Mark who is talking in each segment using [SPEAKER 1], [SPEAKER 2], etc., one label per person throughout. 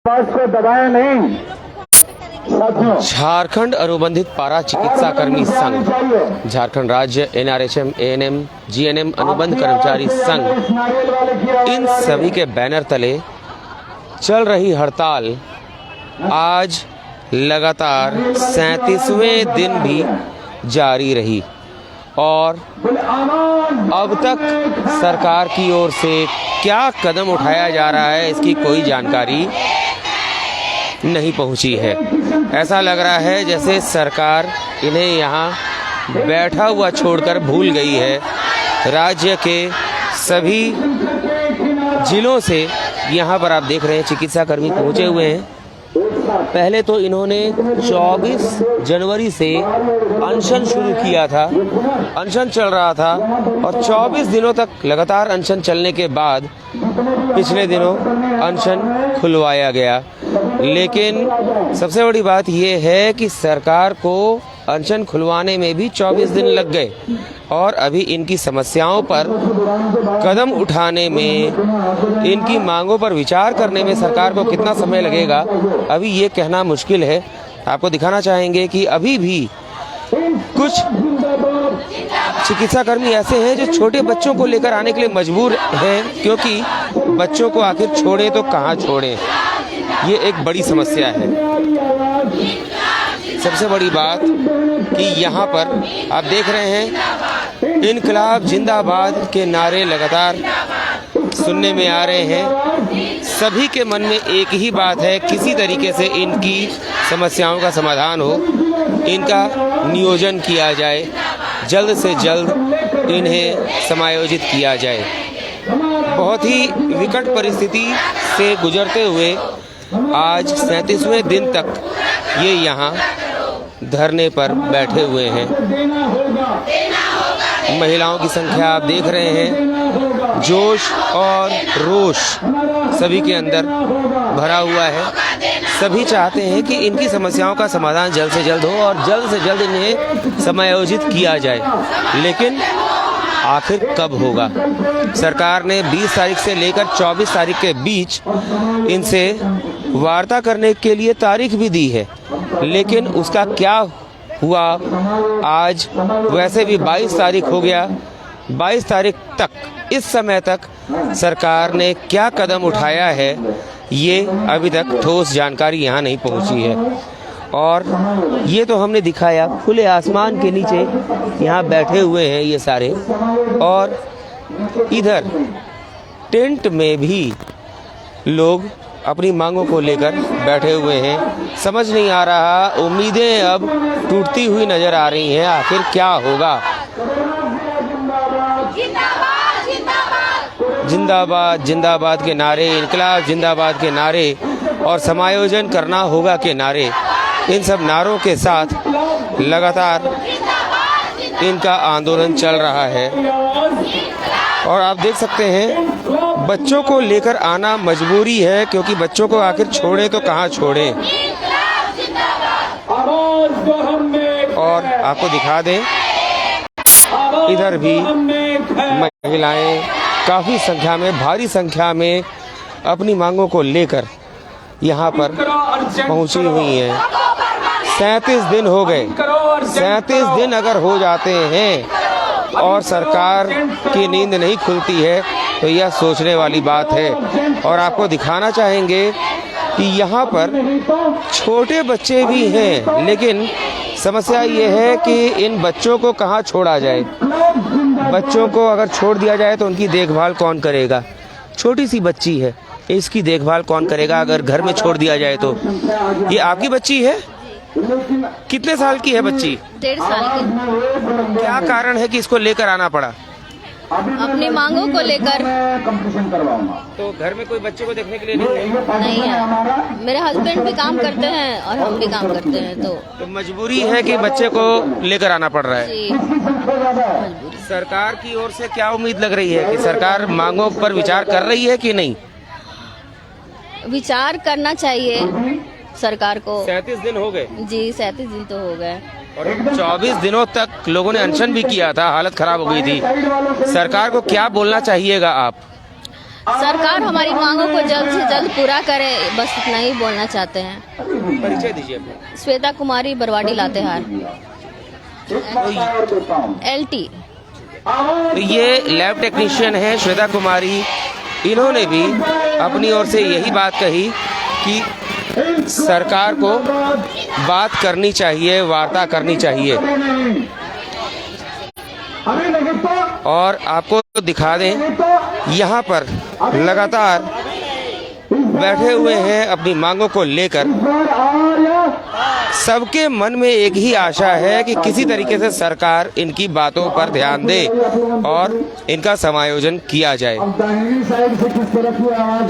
[SPEAKER 1] को दबाया नहीं।
[SPEAKER 2] झारखंड अनुबंधित पारा चिकित्सा कर्मी संघ, झारखंड राज्य एनआरएचएम, एएनएम, जीएनएम अनुबंध कर्मचारी संघ, इन सभी के बैनर तले चल रही हड़ताल आज लगातार 37वें दिन भी जारी रही और अब तक सरकार की ओर से क्या कदम उठाया जा रहा है इसकी कोई जानकारी नहीं पहुंची है। ऐसा लग रहा है जैसे सरकार इन्हें यहाँ बैठा हुआ छोड़कर भूल गई है। राज्य के सभी जिलों से यहाँ पर आप देख रहे हैं चिकित्सा कर्मी पहुँचे हुए हैं। पहले तो इन्होंने 24 जनवरी से अनशन शुरू किया था, अनशन चल रहा था और 24 दिनों तक लगातार अनशन चलने के बाद पिछले दिनों अनशन खुलवाया गया। लेकिन सबसे बड़ी बात यह है कि सरकार को अनशन खुलवाने में भी 24 दिन लग गए और अभी इनकी समस्याओं पर कदम उठाने में, इनकी मांगों पर विचार करने में सरकार को कितना समय लगेगा अभी ये कहना मुश्किल है। आपको दिखाना चाहेंगे कि अभी भी कुछ चिकित्सा कर्मी ऐसे हैं जो छोटे बच्चों को लेकर आने के लिए मजबूर हैं, क्योंकि बच्चों को आखिर छोड़ें तो कहाँ छोड़ें, ये एक बड़ी समस्या है। सबसे बड़ी बात कि यहाँ पर आप देख रहे हैं इनकलाब जिंदाबाद के नारे लगातार सुनने में आ रहे हैं। सभी के मन में एक ही बात है, किसी तरीके से इनकी समस्याओं का समाधान हो, इनका नियोजन किया जाए, जल्द से जल्द इन्हें समायोजित किया जाए। बहुत ही विकट परिस्थिति से गुजरते हुए आज 37वें दिन तक ये यहाँ धरने पर बैठे हुए हैं। महिलाओं की संख्या आप देख रहे हैं, जोश और रोष सभी के अंदर भरा हुआ है। सभी चाहते हैं कि इनकी समस्याओं का समाधान जल्द से जल्द हो और जल्द से जल्द इन्हें समायोजित किया जाए। लेकिन आखिर कब होगा? सरकार ने 20 तारीख से लेकर 24 तारीख के बीच इनसे वार्ता करने के लिए तारीख भी दी है, लेकिन उसका क्या हुआ? आज वैसे भी 22 तारीख हो गया। 22 तारीख तक, इस समय तक सरकार ने क्या कदम उठाया है, ये अभी तक ठोस जानकारी यहाँ नहीं पहुँची है। और ये तो हमने दिखाया खुले आसमान के नीचे यहाँ बैठे हुए हैं ये सारे, और इधर टेंट में भी लोग अपनी मांगों को लेकर बैठे हुए हैं। समझ नहीं आ रहा, उम्मीदें अब टूटती हुई नजर आ रही हैं, आखिर क्या होगा? जिंदाबाद जिंदाबाद के नारे, इनकलाब जिंदाबाद के नारे और समायोजन करना होगा के नारे, इन सब नारों के साथ लगातार इनका आंदोलन चल रहा है। और आप देख सकते हैं बच्चों को लेकर आना मजबूरी है, क्योंकि बच्चों को आखिर छोड़ें तो कहाँ छोड़ें। और आपको दिखा दें इधर भी महिलाएं काफ़ी संख्या में, भारी संख्या में अपनी मांगों को लेकर यहाँ पर पहुँची हुई हैं। 37 दिन हो गए। 37 दिन अगर हो जाते हैं और सरकार की नींद नहीं खुलती है तो यह सोचने वाली बात है। और आपको दिखाना चाहेंगे कि यहाँ पर छोटे बच्चे भी हैं, लेकिन समस्या ये है कि इन बच्चों को कहाँ छोड़ा जाए। बच्चों को अगर छोड़ दिया जाए तो उनकी देखभाल कौन करेगा? छोटी सी बच्ची है, इसकी देखभाल कौन करेगा अगर घर में छोड़ दिया जाए तो? ये आपकी बच्ची है? कितने साल की है बच्ची?
[SPEAKER 3] 1.5 साल की।
[SPEAKER 2] क्या कारण है कि इसको लेकर आना पड़ा?
[SPEAKER 3] अपनी मांगों को लेकर।
[SPEAKER 2] तो घर में कोई बच्चे को देखने के लिए
[SPEAKER 3] नहीं है। मेरे हस्बैंड भी काम करते हैं और हम भी काम करते हैं, तो
[SPEAKER 2] मजबूरी है कि बच्चे को लेकर आना पड़ रहा है।
[SPEAKER 3] जी, मजबूरी।
[SPEAKER 2] सरकार की ओर से क्या उम्मीद लग रही है कि सरकार मांगों पर विचार कर रही है कि नहीं?
[SPEAKER 3] विचार करना चाहिए सरकार को।
[SPEAKER 2] 37 दिन हो गए
[SPEAKER 3] जी, 37 दिन तो हो गए
[SPEAKER 2] और 24 दिनों तक लोगों ने अनशन भी किया था, हालत खराब हो गई थी। सरकार को क्या बोलना चाहिएगा आप?
[SPEAKER 3] सरकार हमारी मांगों को जल्द से जल्द पूरा करे, बस इतना ही बोलना चाहते हैं।
[SPEAKER 2] परिचय दीजिए अपना।
[SPEAKER 3] श्वेता कुमारी, बरवाडी लातेहार, LT।
[SPEAKER 2] तो ये लैब टेक्नीशियन है श्वेता कुमारी। इन्होंने भी अपनी ओर से यही बात कही कि सरकार को बात करनी चाहिए, वार्ता करनी चाहिए। और आपको दिखा दें, यहाँ पर लगातार बैठे हुए हैं अपनी मांगों को लेकर। सबके मन में एक ही आशा है कि किसी तरीके से सरकार इनकी बातों पर ध्यान दे और इनका समायोजन किया जाए।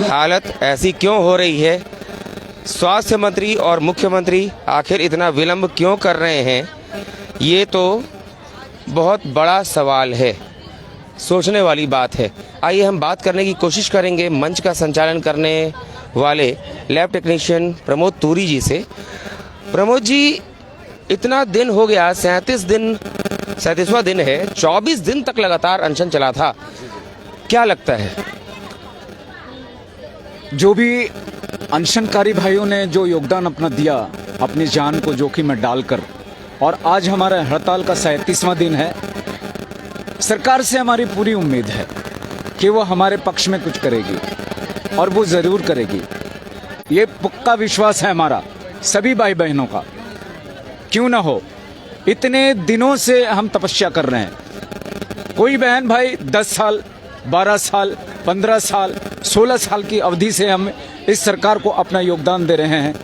[SPEAKER 2] हालत ऐसी क्यों हो रही है? स्वास्थ्य मंत्री और मुख्यमंत्री आखिर इतना विलंब क्यों कर रहे हैं? ये तो बहुत बड़ा सवाल है, सोचने वाली बात है। आइए हम बात करने की कोशिश करेंगे मंच का संचालन करने वाले लैब टेक्नीशियन प्रमोद तूरी जी से। प्रमोद जी, इतना दिन हो गया, 37वां दिन है, 24 दिन तक लगातार अनशन चला था, क्या लगता है?
[SPEAKER 1] जो भी अनशनकारी भाइयों ने जो योगदान अपना दिया, अपनी जान को जोखिम में डालकर, और आज हमारा हड़ताल का 37वां दिन है। सरकार से हमारी पूरी उम्मीद है कि वो हमारे पक्ष में कुछ करेगी और वो जरूर करेगी। ये पक्का विश्वास है हमारा सभी भाई बहनों का। क्यों ना हो, इतने दिनों से हम तपस्या कर रहे हैं। कोई बहन भाई 10 साल, 12 साल, 15 साल, 16 साल की अवधि से हम इस सरकार को अपना योगदान दे रहे हैं,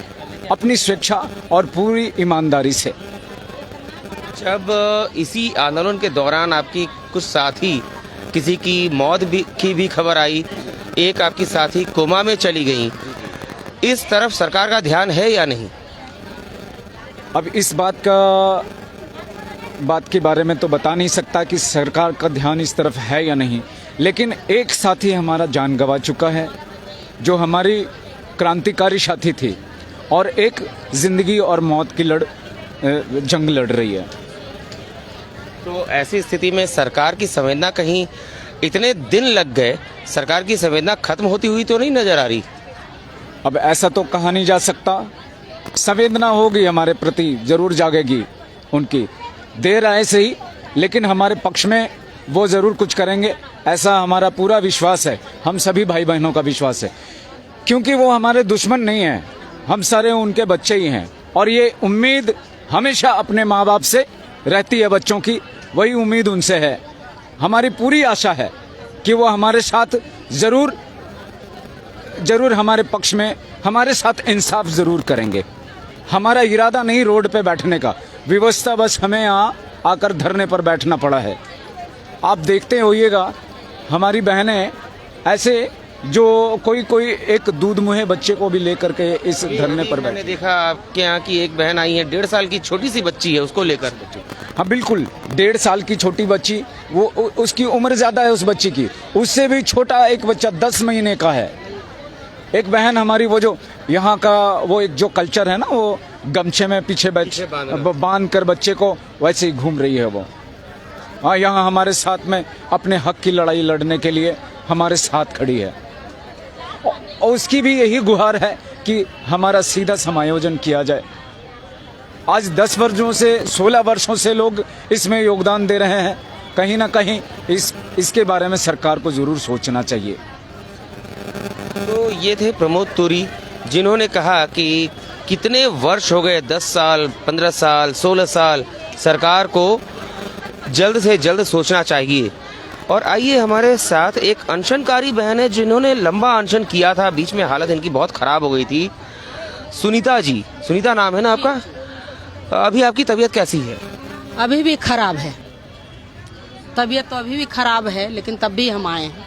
[SPEAKER 1] अपनी स्वेच्छा और पूरी ईमानदारी से।
[SPEAKER 2] जब इसी आंदोलन के दौरान आपकी कुछ साथी, किसी की मौत की भी खबर आई, एक आपकी साथी कोमा में चली गई, इस तरफ सरकार का ध्यान है या नहीं?
[SPEAKER 1] अब इस बात के बारे में तो बता नहीं सकता कि सरकार का ध्यान इस तरफ है या नहीं, लेकिन एक साथी हमारा जान गंवा चुका है, जो हमारी क्रांतिकारी साथी थी, और एक जिंदगी और मौत की जंग लड़ रही है।
[SPEAKER 2] तो ऐसी स्थिति में सरकार की संवेदना, कहीं इतने दिन लग गए, सरकार की संवेदना खत्म होती हुई तो नहीं नजर आ रही?
[SPEAKER 1] अब ऐसा तो कहा नहीं जा सकता। संवेदना होगी हमारे प्रति, जरूर जागेगी उनकी, देर आए सही, लेकिन हमारे पक्ष में वो जरूर कुछ करेंगे, ऐसा हमारा पूरा विश्वास है, हम सभी भाई बहनों का विश्वास है। क्योंकि वो हमारे दुश्मन नहीं हैं, हम सारे उनके बच्चे ही हैं, और ये उम्मीद हमेशा अपने माँ बाप से रहती है बच्चों की, वही उम्मीद उनसे है। हमारी पूरी आशा है कि वो हमारे साथ जरूर हमारे पक्ष में हमारे साथ इंसाफ जरूर करेंगे। हमारा इरादा नहीं रोड पे बैठने का, व्यवस्था बस हमें यहाँ आकर धरने पर बैठना पड़ा है। आप देखते होइएगा हमारी बहनें ऐसे, जो कोई एक दूध मुहे बच्चे को भी लेकर के इस धरने पर
[SPEAKER 2] मैंने देखा आपके यहाँ की एक बहन आई है, 1.5 साल की छोटी सी बच्ची है, उसको लेकर।
[SPEAKER 1] हाँ बिल्कुल, 1.5 साल की छोटी बच्ची, वो उसकी उम्र ज्यादा है उस बच्ची की, उससे भी छोटा एक बच्चा 10 महीने का है। एक बहन हमारी, वो जो यहाँ का वो एक जो कल्चर है ना, वो गमछे में पीछे बांध कर बच्चे को वैसे ही घूम रही है वो। हाँ, यहाँ हमारे साथ में अपने हक की लड़ाई लड़ने के लिए हमारे साथ खड़ी है, और उसकी भी यही गुहार है कि हमारा सीधा समायोजन किया जाए। आज 10 वर्षों से, 16 वर्षों से लोग इसमें योगदान दे रहे हैं, कहीं ना कहीं इसके बारे में सरकार को जरूर सोचना चाहिए।
[SPEAKER 2] तो ये थे प्रमोद तूरी, जिन्होंने कहा कि कितने वर्ष हो गए, 10 साल, 15 साल, 16 साल, सरकार को जल्द से जल्द सोचना चाहिए। और आइए, हमारे साथ एक अनशनकारी बहन है जिन्होंने लंबा अनशन किया था, बीच में हालत इनकी बहुत खराब हो गई थी। सुनीता जी, सुनीता नाम है ना आपका? अभी आपकी तबीयत कैसी है?
[SPEAKER 4] अभी भी खराब है, तबीयत तो अभी भी खराब है, लेकिन तब भी हम आए हैं।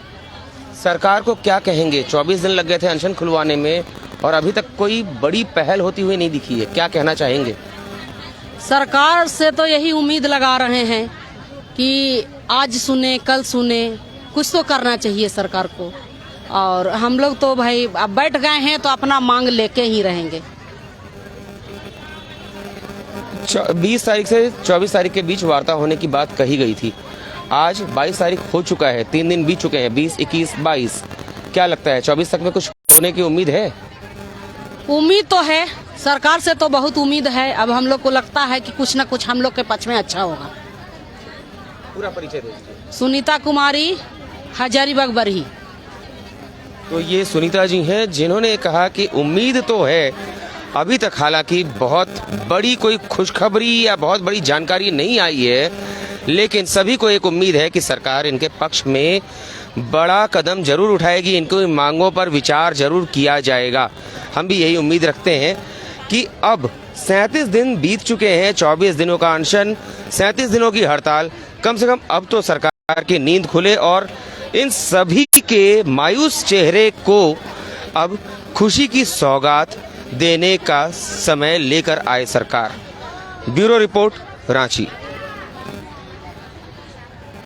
[SPEAKER 2] सरकार को क्या कहेंगे? 24 दिन लग गए थे अनशन खुलवाने में और अभी तक कोई बड़ी पहल होती हुई नहीं दिखी है, क्या कहना चाहेंगे?
[SPEAKER 4] सरकार से तो यही उम्मीद लगा रहे हैं कि आज सुने कल सुने, कुछ तो करना चाहिए सरकार को। और हम लोग तो भाई अब बैठ गए हैं तो अपना मांग लेके ही रहेंगे।
[SPEAKER 2] 20 तारीख से 24 तारीख के बीच वार्ता होने की बात कही गई थी। आज 22 तारीख हो चुका है, 3 दिन बीत चुके हैं, 20, 21, 22। क्या लगता है 24 तक में कुछ होने की उम्मीद है?
[SPEAKER 4] उम्मीद तो है, सरकार से तो बहुत उम्मीद है। अब हम लोग को लगता है कि कुछ ना कुछ हम लोग के पक्ष में अच्छा होगा।
[SPEAKER 2] पूरा परिचय दीजिए।
[SPEAKER 4] सुनीता कुमारी, हजारीबाग बरही।
[SPEAKER 2] तो ये सुनीता जी हैं जिन्होंने कहा कि उम्मीद तो है, अभी तक हालांकि बहुत बड़ी कोई खुशखबरी या बहुत बड़ी जानकारी नहीं आई है, लेकिन सभी को एक उम्मीद है कि सरकार इनके पक्ष में बड़ा कदम जरूर उठाएगी, इनको मांगों पर विचार जरूर किया जाएगा। हम भी यही उम्मीद रखते हैं कि अब 37 दिन बीत चुके हैं, 24 दिनों का अनशन, 37 दिनों की हड़ताल, कम से कम अब तो सरकार की नींद खुले और इन सभी के मायूस चेहरे को अब खुशी की सौगात देने का समय लेकर आए सरकार। Bureau report, Ranchi.